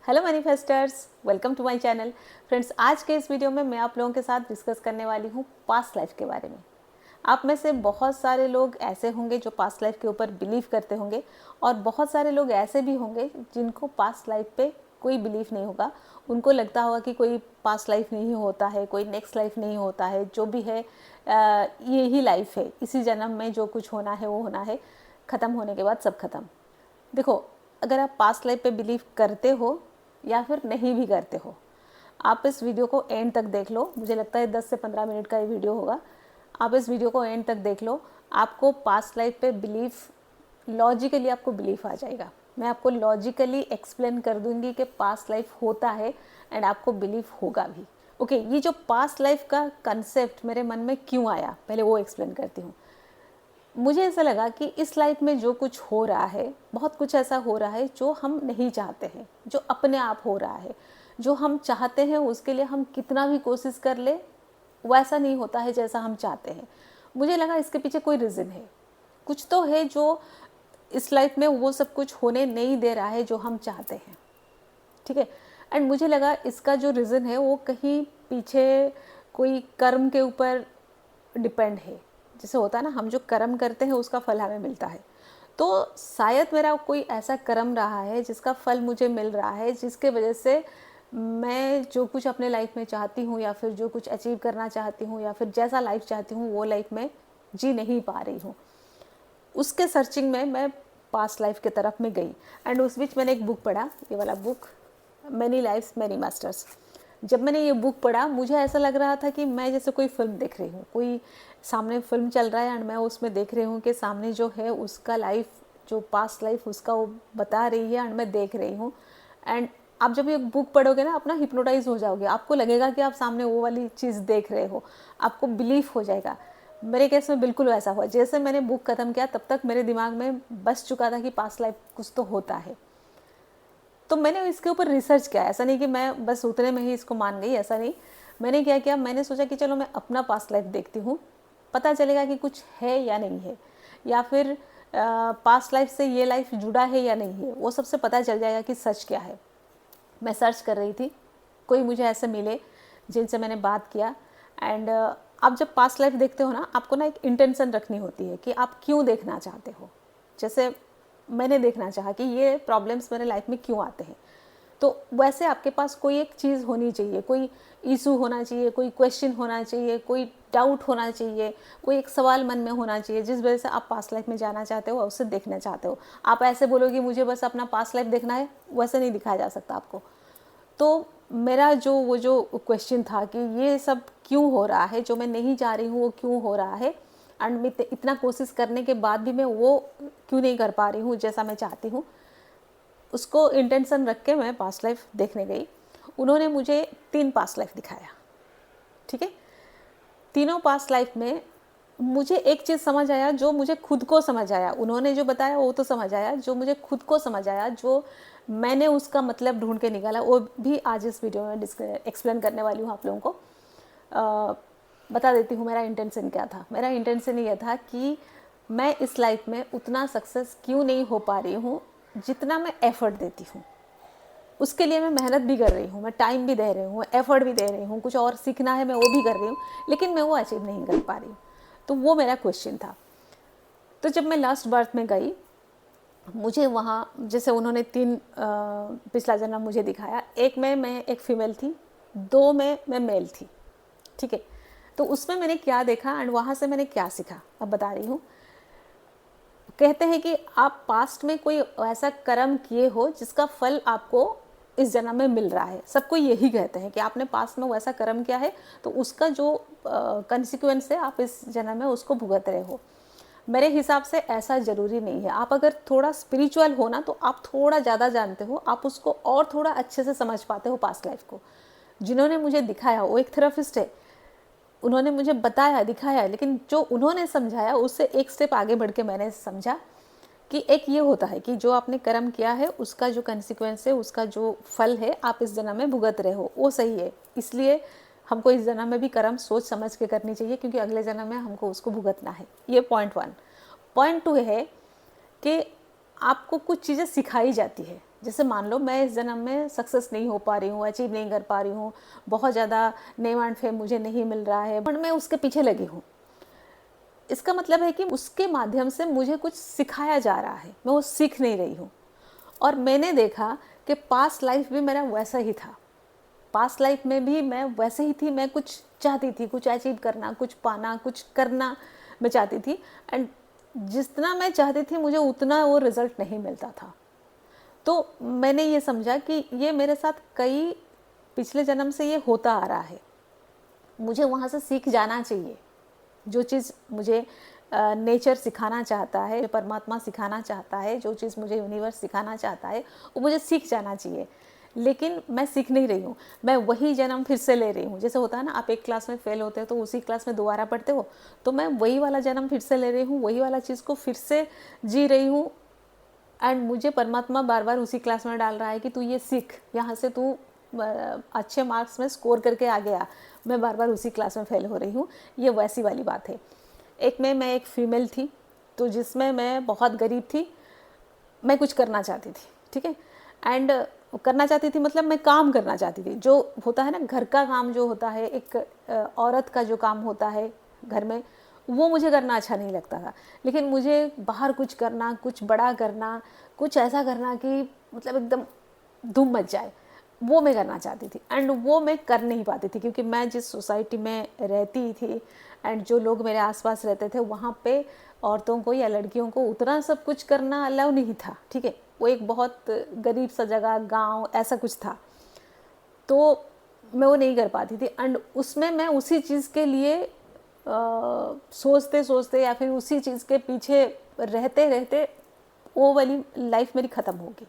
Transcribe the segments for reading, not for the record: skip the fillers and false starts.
Hello manifesters, welcome to my channel. Friends, आज के इस वीडियो में मैं आप लोगों के साथ डिस्कस करने वाली हूँ पास्ट लाइफ के बारे में। आप में से बहुत सारे लोग ऐसे होंगे जो पास्ट लाइफ के ऊपर बिलीव करते होंगे और बहुत सारे लोग ऐसे भी होंगे जिनको पास्ट लाइफ पे कोई बिलीव नहीं होगा। उनको लगता होगा कि कोई पास्ट लाइफ नहीं होता है, कोई नेक्स्ट लाइफ नहीं होता है, जो भी है यही लाइफ है, इसी जन्म में जो कुछ होना है वो होना है, ख़त्म होने के बाद सब खत्म। देखो, अगर आप पास्ट लाइफ पे बिलीव करते हो या फिर नहीं भी करते हो, आप इस वीडियो को एंड तक देख लो। मुझे लगता है 10 से 15 मिनट का ये वीडियो होगा। आप इस वीडियो को एंड तक देख लो, आपको पास्ट लाइफ पे बिलीफ लॉजिकली आपको बिलीफ आ जाएगा। मैं आपको लॉजिकली एक्सप्लेन कर दूंगी कि पास्ट लाइफ होता है एंड आपको बिलीफ होगा भी। ओके, ये जो पास्ट लाइफ का कंसेप्ट मेरे मन में क्यों आया, पहले वो एक्सप्लेन करती हूँ। मुझे ऐसा लगा कि इस लाइफ में जो कुछ हो रहा है, बहुत कुछ ऐसा हो रहा है जो हम नहीं चाहते हैं, जो अपने आप हो रहा है। जो हम चाहते हैं उसके लिए हम कितना भी कोशिश कर ले, वैसा नहीं होता है जैसा हम चाहते हैं। मुझे लगा इसके पीछे कोई रीज़न है, कुछ तो है जो इस लाइफ में वो सब कुछ होने नहीं दे रहा है जो हम चाहते हैं। ठीक है, एंड मुझे लगा इसका जो रीज़न है वो कहीं पीछे कोई कर्म के ऊपर डिपेंड है। जैसे होता है ना, हम जो कर्म करते हैं उसका फल हमें मिलता है। तो शायद मेरा कोई ऐसा कर्म रहा है जिसका फल मुझे मिल रहा है, जिसके वजह से मैं जो कुछ अपने लाइफ में चाहती हूँ या फिर जो कुछ अचीव करना चाहती हूँ या फिर जैसा लाइफ चाहती हूँ वो लाइफ में जी नहीं पा रही हूँ। उसके सर्चिंग में मैं पास्ट लाइफ के तरफ में गई एंड उस बीच मैंने एक बुक पढ़ा, ये वाला book, many lifes many masters. जब मैंने ये बुक पढ़ा मुझे ऐसा लग रहा था कि मैं जैसे कोई फिल्म देख रही हूँ, कोई सामने फिल्म चल रहा है एंड मैं उसमें देख रही हूँ कि सामने जो है उसका लाइफ, जो पास्ट लाइफ उसका वो बता रही है एंड मैं देख रही हूँ। एंड आप जब ये बुक पढ़ोगे ना, अपना हिप्नोटाइज हो जाओगे, आपको लगेगा कि आप सामने वो वाली चीज़ देख रहे हो, आपको बिलीफ हो जाएगा। मेरे केस में बिल्कुल वैसा हुआ। जैसे मैंने बुक ख़त्म किया तब तक मेरे दिमाग में बस चुका था कि पास्ट लाइफ कुछ तो होता है। तो मैंने इसके ऊपर रिसर्च किया। ऐसा नहीं कि मैं बस उतने में ही इसको मान गई, ऐसा नहीं। मैंने क्या किया, मैंने सोचा कि चलो मैं अपना पास्ट लाइफ देखती हूँ, पता चलेगा कि कुछ है या नहीं है, या फिर पास्ट लाइफ से ये लाइफ जुड़ा है या नहीं है, वो सबसे पता चल जाएगा कि सच क्या है। मैं सर्च कर रही थी, कोई मुझे ऐसे मिले जिनसे मैंने बात किया। एंड आप जब पास्ट लाइफ देखते हो ना, आपको ना एक इंटेंशन रखनी होती है कि आप क्यों देखना चाहते हो। जैसे मैंने देखना चाहा कि ये प्रॉब्लम्स मेरे लाइफ में क्यों आते हैं, तो वैसे आपके पास कोई एक चीज़ होनी चाहिए, कोई इशू होना चाहिए, कोई क्वेश्चन होना चाहिए, कोई डाउट होना चाहिए, कोई एक सवाल मन में होना चाहिए जिस वजह से आप पास्ट लाइफ में जाना चाहते हो और उससे देखना चाहते हो। आप ऐसे बोलोगे मुझे बस अपना पास्ट लाइफ देखना है, वैसे नहीं दिखाया जा सकता आपको। तो मेरा जो क्वेश्चन था कि ये सब क्यों हो रहा है, जो मैं नहीं चाह रही हूँ वो क्यों हो रहा है, एंड मैं इतना कोशिश करने के बाद भी मैं वो क्यों नहीं कर पा रही हूँ जैसा मैं चाहती हूँ। उसको इंटेंशन रख के मैं पास्ट लाइफ देखने गई। उन्होंने मुझे 3 पास्ट लाइफ दिखाया। ठीक है, तीनों पास्ट लाइफ में मुझे एक चीज़ समझ आया, जो मुझे खुद को समझ आया। उन्होंने जो बताया वो तो समझ आया, जो मुझे खुद को समझ आया, जो मैंने उसका मतलब ढूंढ के निकाला, वो भी आज इस वीडियो में एक्सप्लेन करने वाली हूँ आप लोगों को। बता देती हूँ मेरा इंटेंशन क्या था। मेरा इंटेंशन ये था कि मैं इस लाइफ में उतना सक्सेस क्यों नहीं हो पा रही हूँ जितना मैं एफ़र्ट देती हूँ। उसके लिए मैं मेहनत भी कर रही हूँ, मैं टाइम भी दे रही हूँ, एफ़र्ट भी दे रही हूँ, कुछ और सीखना है मैं वो भी कर रही हूँ, लेकिन मैं वो अचीव नहीं कर पा रही हूँ। तो वो मेरा क्वेश्चन था। तो जब मैं लास्ट बर्थ में गई, मुझे वहाँ जैसे उन्होंने 3 पिछला जन्म मुझे दिखाया। एक में मैं एक फ़ीमेल थी, 2 में मैं मेल थी। ठीक है, तो उसमें मैंने क्या देखा एंड वहाँ से मैंने क्या सीखा, अब बता रही हूँ। कहते हैं कि आप पास्ट में कोई ऐसा कर्म किए हो जिसका फल आपको इस जन्म में मिल रहा है। सबको यही कहते हैं कि आपने पास्ट में वैसा कर्म किया है तो उसका जो कंसिक्वेंस है आप इस जन्म में उसको भुगत रहे हो। मेरे हिसाब से ऐसा ज़रूरी नहीं है। आप अगर थोड़ा स्पिरिचुअल हो ना, तो आप थोड़ा ज़्यादा जानते हो, आप उसको और थोड़ा अच्छे से समझ पाते हो पास्ट लाइफ को। जिन्होंने मुझे दिखाया वो एक थेरेपिस्ट है, उन्होंने मुझे बताया, दिखाया, लेकिन जो उन्होंने समझाया उससे एक स्टेप आगे बढ़ के मैंने समझा कि एक ये होता है कि जो आपने कर्म किया है उसका जो कंसिक्वेंस है, उसका जो फल है आप इस जन्म में भुगत रहे हो, वो सही है। इसलिए हमको इस जन्म में भी कर्म सोच समझ के करनी चाहिए, क्योंकि अगले जन्म में हमको उसको भुगतना है। ये पॉइंट 1। पॉइंट 2 है कि आपको कुछ चीज़ें सिखाई जाती है। जैसे मान लो मैं इस जन्म में सक्सेस नहीं हो पा रही हूँ, अचीव नहीं कर पा रही हूँ, बहुत ज़्यादा नेम एंड फेम मुझे नहीं मिल रहा है, बट मैं उसके पीछे लगी हूँ। इसका मतलब है कि उसके माध्यम से मुझे कुछ सिखाया जा रहा है, मैं वो सीख नहीं रही हूँ। और मैंने देखा कि पास्ट लाइफ भी मेरा वैसा ही था। पास्ट लाइफ में भी मैं वैसे ही थी, मैं कुछ चाहती थी, कुछ अचीव करना, कुछ पाना, कुछ करना मैं चाहती थी। एंड जितना मैं चाहती थी मुझे उतना वो रिज़ल्ट नहीं मिलता था। तो मैंने ये समझा कि ये मेरे साथ कई पिछले जन्म से ये होता आ रहा है, मुझे वहाँ से सीख जाना चाहिए। जो चीज़ मुझे नेचर सिखाना चाहता है, परमात्मा सिखाना चाहता है, जो चीज़ मुझे यूनिवर्स सिखाना चाहता है, वो मुझे सीख जाना चाहिए। लेकिन मैं सीख नहीं रही हूँ, मैं वही जन्म फिर से ले रही हूँ। जैसे होता है ना, आप एक क्लास में फेल होते हो तो उसी क्लास में दोबारा पढ़ते हो, तो मैं वही वाला जन्म फिर से ले रही हूँ, वही वाला चीज़ को फिर से जी रही हूँ। एंड मुझे परमात्मा बार बार उसी क्लास में डाल रहा है कि तू ये सीख, यहाँ से तू अच्छे मार्क्स में स्कोर करके आ गया। मैं बार बार उसी क्लास में फेल हो रही हूँ। ये वैसी वाली बात है। एक में मैं एक फ़ीमेल थी, तो जिसमें मैं बहुत गरीब थी, मैं कुछ करना चाहती थी, ठीक है। एंड करना चाहती थी मतलब मैं काम करना चाहती थी, जो होता है ना घर का काम, जो होता है एक औरत का जो काम होता है घर में, वो मुझे करना अच्छा नहीं लगता था। लेकिन मुझे बाहर कुछ करना, कुछ बड़ा करना, कुछ ऐसा करना कि मतलब एकदम धूम मच जाए, वो मैं करना चाहती थी। एंड वो मैं कर नहीं पाती थी क्योंकि मैं जिस सोसाइटी में रहती थी एंड जो लोग मेरे आसपास रहते थे, वहाँ पे औरतों को या लड़कियों को उतना सब कुछ करना अलाउ नहीं था, ठीक है। वो एक बहुत गरीब सा जगह, गांव ऐसा कुछ था, तो मैं वो नहीं कर पाती थी। एंड उसमें मैं उसी चीज़ के लिए सोचते सोचते या फिर उसी चीज़ के पीछे रहते रहते वो वाली लाइफ मेरी ख़त्म होगी,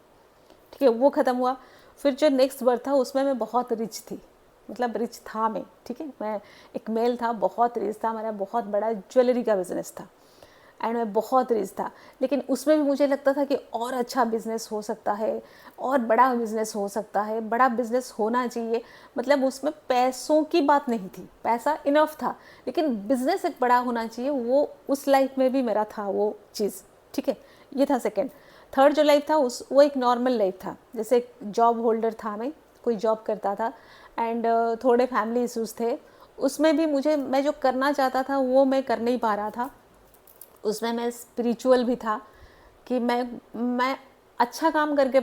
ठीक है। वो ख़त्म हुआ। फिर जो नेक्स्ट बर्थ था उसमें मैं बहुत रिच थी, मतलब रिच था मैं, ठीक है। मैं एक मेल था, बहुत रिच था, मेरा बहुत बड़ा ज्वेलरी का बिज़नेस था एंड मैं बहुत रिच था। लेकिन उसमें भी मुझे लगता था कि और अच्छा बिज़नेस हो सकता है, और बड़ा बिज़नेस हो सकता है, बड़ा बिज़नेस होना चाहिए। मतलब उसमें पैसों की बात नहीं थी, पैसा इनफ था, लेकिन बिज़नेस एक बड़ा होना चाहिए। वो उस लाइफ में भी मेरा था वो चीज़, ठीक है। ये था सेकेंड। थर्ड जो लाइफ था वो एक नॉर्मल लाइफ था। जैसे एक जॉब होल्डर था, मैं कोई जॉब करता था एंड थोड़े फैमिली इश्यूज़ थे। उसमें भी मैं जो करना चाहता था वो मैं कर नहीं पा रहा था। उसमें मैं स्पिरिचुअल भी था कि मैं अच्छा काम करके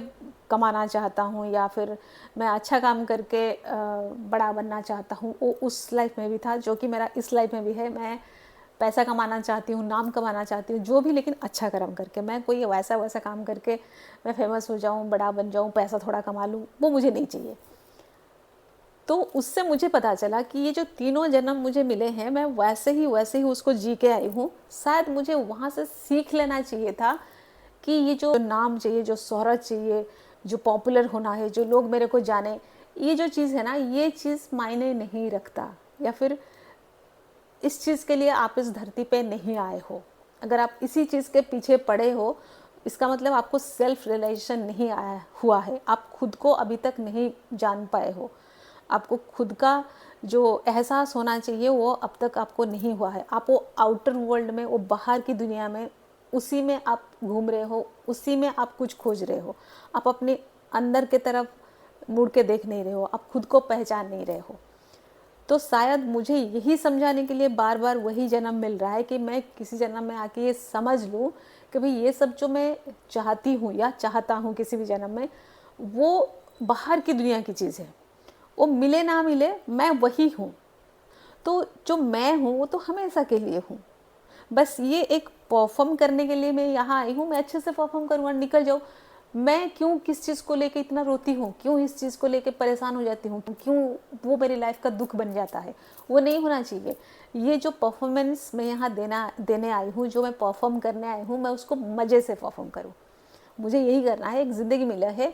कमाना चाहता हूँ, या फिर मैं अच्छा काम करके बड़ा बनना चाहता हूँ। वो उस लाइफ में भी था, जो कि मेरा इस लाइफ में भी है। मैं पैसा कमाना चाहती हूँ, नाम कमाना चाहती हूँ, जो भी, लेकिन अच्छा कर्म करके। मैं कोई वैसा काम करके मैं फेमस हो जाऊँ, बड़ा बन जाऊँ, पैसा थोड़ा कमा लूँ, वो मुझे नहीं चाहिए। तो उससे मुझे पता चला कि ये जो तीनों जन्म मुझे मिले हैं, मैं वैसे ही उसको जी के आई हूँ। शायद मुझे वहाँ से सीख लेना चाहिए था कि ये जो नाम चाहिए, जो शोहरत चाहिए, जो पॉपुलर होना है, जो लोग मेरे को जाने, ये जो चीज़ है ना, ये चीज़ मायने नहीं रखता। या फिर इस चीज़ के लिए आप इस धरती पे नहीं आए हो। अगर आप इसी चीज़ के पीछे पड़े हो, इसका मतलब आपको सेल्फ रियलाइजेशन नहीं आया हुआ है, आप खुद को अभी तक नहीं जान पाए हो। आपको खुद का जो एहसास होना चाहिए वो अब तक आपको नहीं हुआ है। आप वो आउटर वर्ल्ड में, वो बाहर की दुनिया में, उसी में आप घूम रहे हो, उसी में आप कुछ खोज रहे हो। आप अपने अंदर के तरफ मुड़ के देख नहीं रहे हो, आप खुद को पहचान नहीं रहे हो। तो शायद मुझे यही समझाने के लिए बार बार वही जन्म मिल रहा है कि मैं किसी जन्म में आके ये समझ लूँ कि भाई ये सब जो मैं चाहती हूँ या चाहता हूँ किसी भी जन्म में, वो बाहर की दुनिया की चीज़ है। वो मिले ना मिले, मैं वही हूँ। तो जो मैं हूँ वो तो हमेशा के लिए हूँ। बस ये एक परफॉर्म करने के लिए मैं यहाँ आई हूँ। मैं अच्छे से परफॉर्म करूँगा, निकल जाऊँ। मैं क्यों किस चीज़ को लेके इतना रोती हूँ, क्यों इस चीज़ को लेके परेशान हो जाती हूँ, क्यों वो मेरी लाइफ का दुख बन जाता है। वो नहीं होना चाहिए। ये जो परफॉर्मेंस मैं यहाँ देने आई हूँ, जो मैं परफॉर्म करने आई हूँ, मैं उसको मज़े से परफॉर्म करूँ। मुझे यही करना है। एक ज़िंदगी मिला है,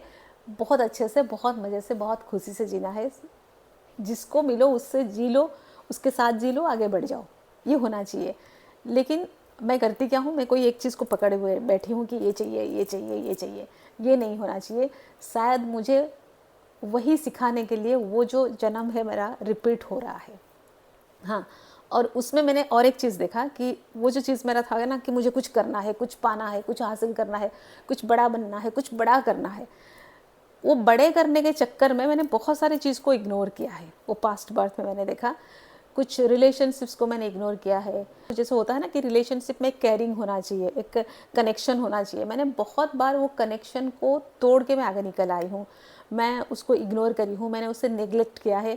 बहुत अच्छे से, बहुत मज़े से, बहुत खुशी से जीना है। जिसको मिलो उससे जी लो, उसके साथ जी लो, आगे बढ़ जाओ, ये होना चाहिए। लेकिन मैं करती क्या हूँ, मैं कोई एक चीज़ को पकड़े हुए बैठी हूँ कि ये चाहिए, ये चाहिए, ये चाहिए। ये नहीं होना चाहिए। शायद मुझे वही सिखाने के लिए वो जो जन्म है मेरा रिपीट हो रहा है। हाँ, और उसमें मैंने और एक चीज़ देखा कि वो जो चीज़ मेरा था ना कि मुझे कुछ करना है, कुछ पाना है, कुछ हासिल करना है, कुछ बड़ा बनना है, कुछ बड़ा करना है। वो बड़े करने के चक्कर में मैंने बहुत सारी चीज़ को इग्नोर किया है। वो पास्ट बर्थ में मैंने देखा कुछ रिलेशनशिप्स को मैंने इग्नोर किया है। जैसे होता है ना कि रिलेशनशिप में केयरिंग होना चाहिए, एक कनेक्शन होना चाहिए। मैंने बहुत बार वो कनेक्शन को तोड़ के मैं आगे निकल आई हूँ, मैं उसको इग्नोर करी हूँ, मैंने उसे नेग्लेक्ट किया है।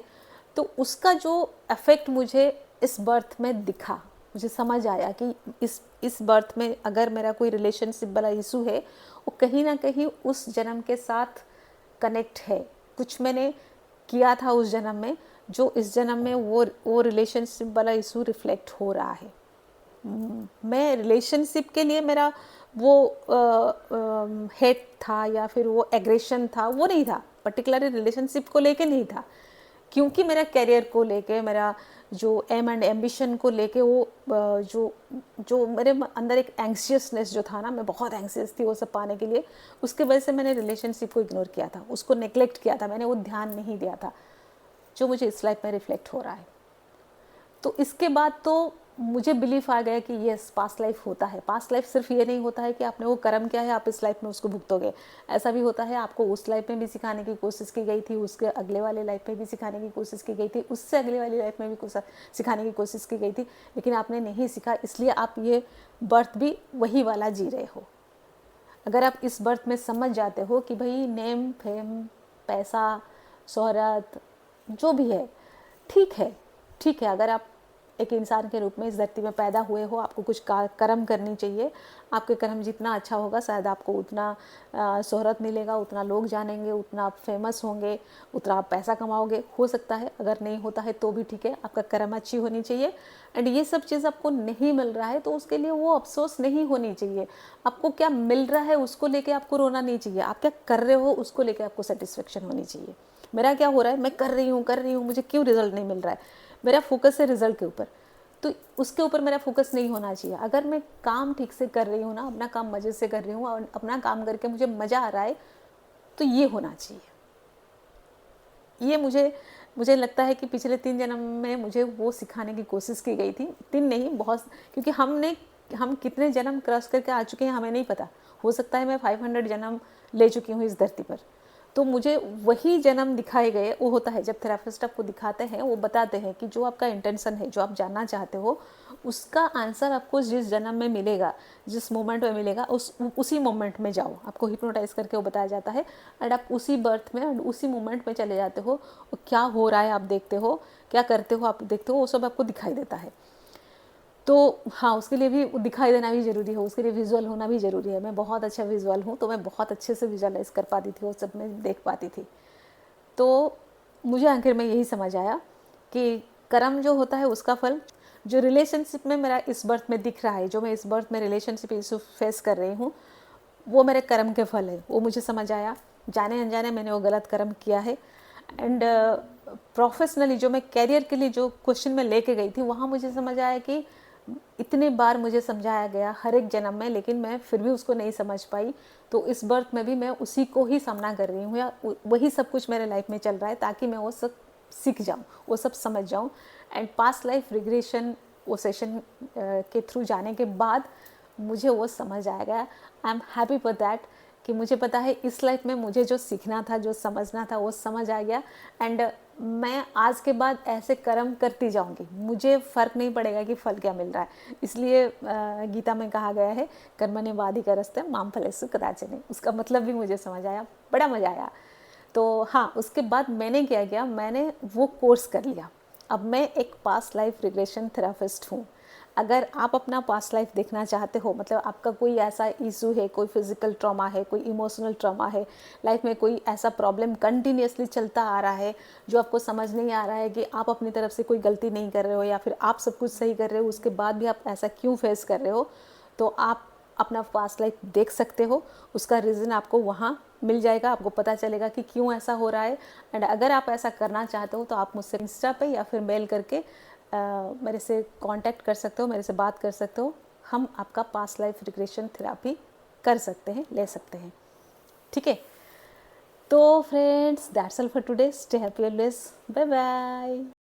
तो उसका जो इफ़ेक्ट मुझे इस बर्थ में दिखा, मुझे समझ आया कि इस बर्थ में अगर मेरा कोई रिलेशनशिप वाला इशू है, वो कहीं ना कहीं उस जन्म के साथ कनेक्ट है। कुछ मैंने किया था उस जन्म में जो इस जन्म में वो रिलेशनशिप वाला इशू रिफ्लेक्ट हो रहा है। मैं रिलेशनशिप के लिए मेरा वो हेट था या फिर वो एग्रेशन था, वो नहीं था, पर्टिकुलरली रिलेशनशिप को लेके नहीं था, क्योंकि मेरा करियर को लेके, मेरा जो एम एंड एम्बिशन को लेके वो जो मेरे अंदर एक एंग्शियसनेस जो था ना, मैं बहुत एंग्शियस थी वो सब पाने के लिए, उसके वजह से मैंने रिलेशनशिप को इग्नोर किया था, उसको नेग्लेक्ट किया था, मैंने वो ध्यान नहीं दिया था जो मुझे इस लाइफ में रिफ्लेक्ट हो रहा है। तो इसके बाद तो मुझे बिलीफ आ गया कि यस, पास्ट लाइफ होता है। पास्ट लाइफ सिर्फ ये नहीं होता है कि आपने वो कर्म किया है आप इस लाइफ में उसको भुगतोगे, ऐसा भी होता है आपको उस लाइफ में भी सिखाने की कोशिश की गई थी, उसके अगले वाले लाइफ में भी सिखाने की कोशिश की गई थी, उससे अगले वाली लाइफ में भी कुछ सिखाने की कोशिश की गई थी, लेकिन आपने नहीं सीखा, इसलिए आप ये बर्थ भी वही वाला जी रहे हो। अगर आप इस बर्थ में समझ जाते हो कि भाई नेम फेम, पैसा, शोहरत जो भी है ठीक है, ठीक है, अगर आप एक इंसान के रूप में इस धरती में पैदा हुए हो, आपको कुछ कर्म करनी चाहिए, आपके कर्म जितना अच्छा होगा शायद आपको उतना शोहरत मिलेगा, उतना लोग जानेंगे, उतना आप फेमस होंगे, उतना आप पैसा कमाओगे। हो सकता है, अगर नहीं होता है तो भी ठीक है, आपका कर्म अच्छी होनी चाहिए। एंड ये सब चीज़ आपको नहीं मिल रहा है तो उसके लिए वो अफसोस नहीं होनी चाहिए। आपको क्या मिल रहा है उसको लेके आपको रोना नहीं चाहिए, आप क्या कर रहे हो उसको लेके आपको सेटिस्फेक्शन होनी चाहिए। मेरा क्या हो रहा है, मैं कर रही हूँ, मुझे क्यों रिजल्ट नहीं मिल रहा है, मेरा फोकस है रिजल्ट के ऊपर, तो उसके ऊपर मेरा फोकस नहीं होना चाहिए। अगर मैं काम ठीक से कर रही हूँ ना, अपना काम मज़े से कर रही हूँ और अपना काम करके मुझे मज़ा आ रहा है, तो ये होना चाहिए। ये मुझे लगता है कि पिछले 3 जन्म में मुझे वो सिखाने की कोशिश की गई थी। 3 नहीं, बहुत, क्योंकि हम कितने जन्म क्रॉस करके आ चुके हैं हमें नहीं पता। हो सकता है मैं 500 जन्म ले चुकी हूँ इस धरती पर। तो मुझे वही जन्म दिखाए गए। वो होता है जब थेरापिस्ट आपको दिखाते हैं, वो बताते हैं कि जो आपका इंटेंशन है, जो आप जानना चाहते हो, उसका आंसर आपको जिस जन्म में मिलेगा, जिस मोमेंट में मिलेगा, उसी मोमेंट में जाओ। आपको हिप्नोटाइज करके वो बताया जाता है एंड आप उसी बर्थ में एंड उसी मोमेंट में चले जाते हो। क्या हो रहा है आप देखते हो, क्या करते हो आप देखते हो, वो सब आपको दिखाई देता है। तो हाँ, उसके लिए भी दिखाई देना भी ज़रूरी है, उसके लिए विजुअल होना भी ज़रूरी है। मैं बहुत अच्छा विजुअल हूँ, तो मैं बहुत अच्छे से विजुअलाइज कर पाती थी, वो सब मैं देख पाती थी। तो मुझे आखिर में यही समझ आया कि कर्म जो होता है उसका फल, जो रिलेशनशिप में मेरा इस बर्थ में दिख रहा है, जो मैं इस बर्थ में रिलेशनशिप इशू फेस कर रही हूँ, वो मेरे कर्म के फल है। वो मुझे समझ आया, जाने अनजाने मैंने वो गलत कर्म किया है। एंड प्रोफेशनली जो मैं कैरियर के लिए जो क्वेश्चन में लेके गई थी, वहाँ मुझे समझ आया कि इतनी बार मुझे समझाया गया हर एक जन्म में, लेकिन मैं फिर भी उसको नहीं समझ पाई। तो इस बर्थ में भी मैं उसी को ही सामना कर रही हूँ, या वही सब कुछ मेरे लाइफ में चल रहा है, ताकि मैं वो सब सीख जाऊँ, वो सब समझ जाऊँ। एंड पास्ट लाइफ रिग्रेशन वो सेशन के थ्रू जाने के बाद मुझे वो समझ आ गया। I am happy for that कि मुझे पता है इस लाइफ में मुझे जो सीखना था, जो समझना था, वो समझ आ गया। एंड मैं आज के बाद ऐसे कर्म करती जाऊंगी, मुझे फ़र्क नहीं पड़ेगा कि फल क्या मिल रहा है। इसलिए गीता में कहा गया है कर्मण्येवाधिकारस्ते मां फलेषु कदाचन। उसका मतलब भी मुझे समझ आया, बड़ा मज़ा आया। तो हाँ, उसके बाद मैंने क्या किया, मैंने वो कोर्स कर लिया। अब मैं एक पास्ट लाइफ रिग्रेशन थेरापिस्ट हूँ। अगर आप अपना पास्ट लाइफ देखना चाहते हो, मतलब आपका कोई ऐसा इशू है, कोई फिजिकल ट्रॉमा है, कोई इमोशनल ट्रॉमा है, लाइफ में कोई ऐसा प्रॉब्लम कंटिन्यूसली चलता आ रहा है जो आपको समझ नहीं आ रहा है कि आप अपनी तरफ से कोई गलती नहीं कर रहे हो या फिर आप सब कुछ सही कर रहे हो, उसके बाद भी आप ऐसा क्यों फेस कर रहे हो, तो आप अपना पास्ट लाइफ देख सकते हो। उसका रीज़न आपको वहाँ मिल जाएगा, आपको पता चलेगा कि क्यों ऐसा हो रहा है। एंड अगर आप ऐसा करना चाहते हो तो आप मुझसे इंस्टा पे या फिर मेल करके मेरे से कांटेक्ट कर सकते हो, मेरे से बात कर सकते हो। हम आपका पास्ट लाइफ रिग्रेशन थेरापी कर सकते हैं, ले सकते हैं, ठीक है। तो friends, that's all for today. Stay happy always, bye bye.